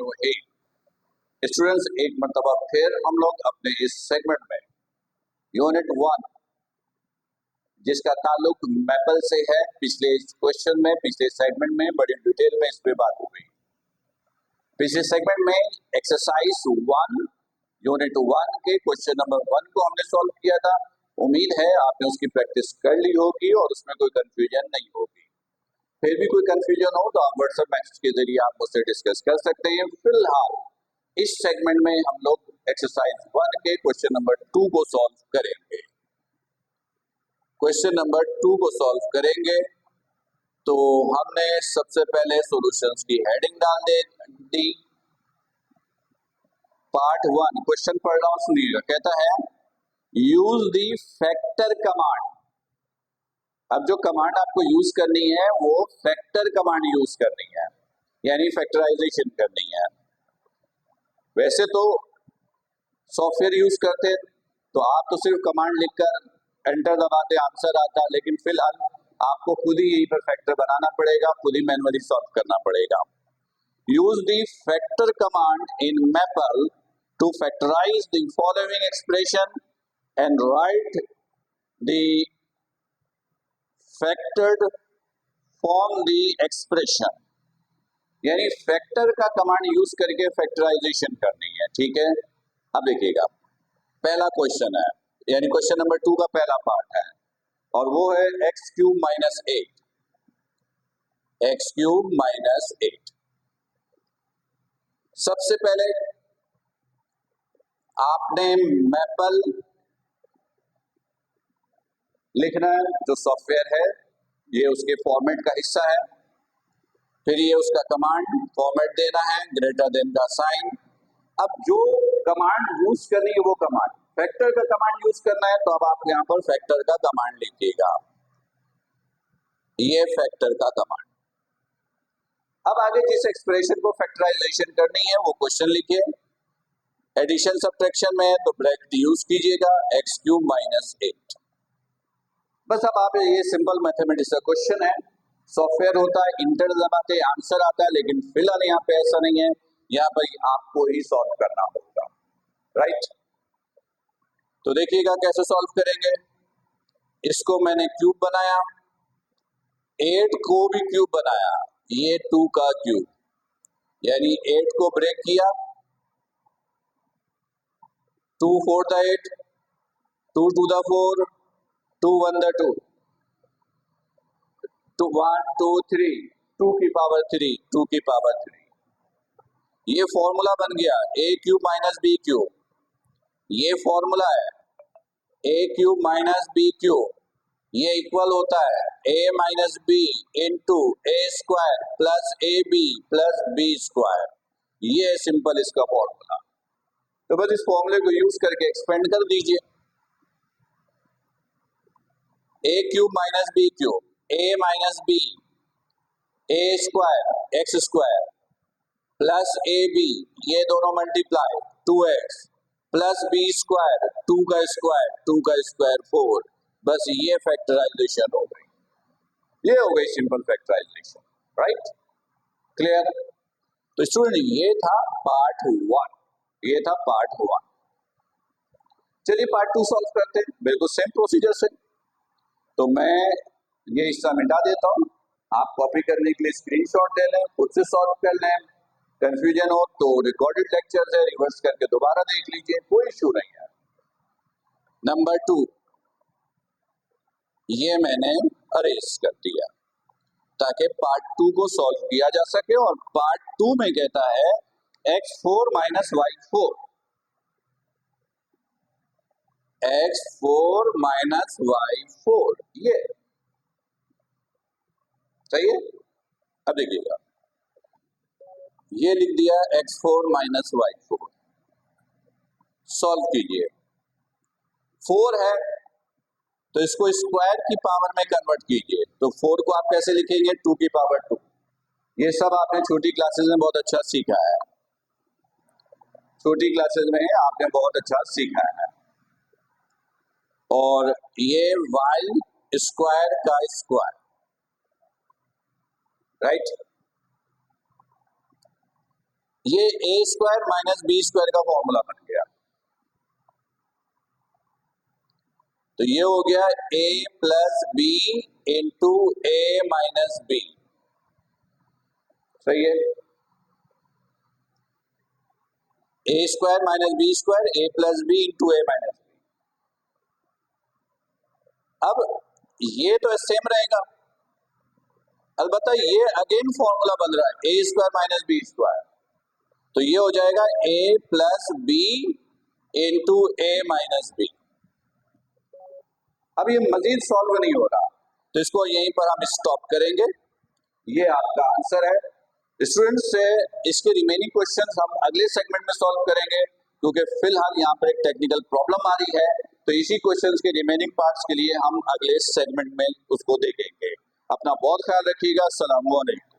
New 8 students, एक मरतबा फिर हम लोग अपने इस सेगमेंट में यूनिट 1 जिसका ताल्लुक मैपल से है, पिछले क्वेश्चन में, पिछले सेगमेंट में बड़ी डिटेल में इस पे बात हो गई। पिछले सेगमेंट में एक्सरसाइज 1 यूनिट 1 के क्वेश्चन नंबर 1 को हमने सॉल्व किया था। उम्मीद है आपने उसकी प्रैक्टिस कर ली होगी और उसमें कोई कंफ्यूजन नहीं होगी। फिर भी कोई कंफ्यूजन हो तो आप व्हाट्सएप मैसेज के जरिए आप मुझसे डिस्कस कर सकते हैं। फिलहाल इस सेगमेंट में हम लोग एक्सरसाइज 1 के क्वेश्चन नंबर 2 को सॉल्व करेंगे। क्वेश्चन नंबर 2 को सॉल्व करेंगे तो हमने सबसे पहले सॉल्यूशंस की हेडिंग डाल दी। पार्ट 1 क्वेश्चन पढ़ रहा हूं, सुनिएगा। कहता है यूज द फैक्टर कमांड। अब जो कमांड आपको यूज करनी है वो फैक्टर कमांड यूज करनी है, यानी फैक्टराइजेशन करनी है। वैसे तो सॉफ्टवेयर यूज करते तो आप तो सिर्फ कमांड लिखकर एंटर दबाते आंसर आता, लेकिन फिलहाल आपको खुद ही यहीं पर फैक्टर बनाना पड़ेगा, खुद ही मैनुअली सॉल्व करना पड़ेगा। Use the factor command in Maple to factorize the following expression and write the factored form the expression. यानी फैक्टर का कमांड यूज करके फैक्टराइजेशन करनी है, ठीक है। अब देखिएगा, पहला क्वेश्चन है, यानी क्वेश्चन नंबर 2 का पहला पार्ट है और वो है x cube minus 8। X cube minus 8। सबसे पहले आपने मैपल लिखना है, जो सॉफ्टवेयर है, ये उसके फॉर्मेट का हिस्सा है। फिर ये उसका कमांड फॉर्मेट देना है, ग्रेटर देन का साइन। अब जो कमांड यूज करनी है वो कमांड, फैक्टर का कमांड यूज करना है तो अब आप यहां पर फैक्टर का कमांड लिखिएगा, ये फैक्टर का कमांड। अब आगे जिस एक्सप्रेशन को फैक्टराइजेशन करनी है वो क्वेश्चन लिखिए। एडिशन सब्ट्रैक्शन में है तो ब्रैकेट यूज कीजिएगा, एक्स क्यूब माइनस 8। बस अब आप ये सिंपल मैथमेटिक्स का क्वेश्चन है, सॉफ्टवेयर होता है, इंटर दबाते आंसर आता है, लेकिन फिलहाल यहाँ पे ऐसा नहीं है, यहाँ पर आपको ही सॉल्व करना होगा, राइट। तो देखिएगा कैसे सॉल्व करेंगे। इसको मैंने क्यूब बनाया, 8 को भी क्यूब बनाया, ये 2 का क्यूब, यानी 8 को ब्रेक किया, 2 4 द 8, 2 2 द 4, 2 1 द 2, 2 1 2 3, 2 की पावर 3, 2 की पावर 3। ये फॉर्मूला बन गया A cube minus B cube. ये फॉर्मूला है A cube minus B cube, ये इक्वल होता है A minus B into A square plus A B plus B square. ये सिंपल इसका फॉर्मूला। तो बस इस फॉर्मूले को यूज करके एक्सपेंड कर दीजिए। A cube minus B cube, A minus B, A square X square plus A B, ये दोनों multiply 2x plus B square, 2 का स्क्वायर 2 का स्क्वायर 4। बस ये फैक्टराइजेशन हो गई, ये हो गई सिंपल फैक्टराइजेशन, राइट, क्लियर। तो स्टूडेंट ये था पार्ट 1, ये था पार्ट 1। चलिए पार्ट 2 सॉल्व करते हैं, बिल्कुल सेम प्रोसीजर से। तो मैं ये हिस्सा मिटा देता हूं, आप कॉपी करने के लिए स्क्रीनशॉट ले लें, खुद से सॉल्व कर लें। कंफ्यूजन हो तो रिकॉर्डेड लेक्चर है, रिवर्स करके दोबारा देख लीजिए, कोई इश्यू नहीं है। नंबर 2 ये मैंने अरेज कर दिया ताकि पार्ट 2 को सॉल्व किया जा सके। और पार्ट 2 में कहता है x4 minus y4, x4 minus y4, ये सही है। अब देखिएगा, ये लिख दिया x4 माइनस y4, सॉल्व कीजिए। 4 है तो इसको स्क्वायर की पावर में कन्वर्ट कीजिए, तो 4 को आप कैसे लिखेंगे, 2 की पावर 2। ये सब आपने छोटी क्लासेस में बहुत अच्छा सीखा है, छोटी क्लासेस में आपने बहुत अच्छा सीखा है। और ये y स्क्वायर का स्क्वायर, राइट। ये ए स्क्वायर माइनस बी स्क्वायर का फॉर्मूला बन गया। तो ये हो गया ए प्लस बी इंटू ए माइनस बी, सही है। ए स्क्वायर माइनस बी स्क्वायर, ए प्लस बी इंटू ए माइनस बी। अब ये तो सेम रहेगा, अलबत्ता ये अगेन फॉर्मूला बन रहा है ए स्क्वायर माइनस बी स्क्वायर, तो ये हो जाएगा ए प्लस बी इंटू ए माइनस बी। अब ये मजीद सॉल्व नहीं हो रहा, तो इसको यहीं पर हम स्टॉप करेंगे। ये आपका आंसर है स्टूडेंट्स। से इसके रिमेनिंग क्वेश्चंस हम अगले सेगमेंट में सॉल्व करेंगे, क्योंकि फिलहाल यहाँ पर एक टेक्निकल प्रॉब्लम आ रही है, तो इसी क्वेश्चंस के रिमेनिंग पार्ट्स के लिए हम अगले सेगमेंट में उसको देखेंगे। अपना बहुत ख्याल रखिएगा। अस्सलाम वालेकुम।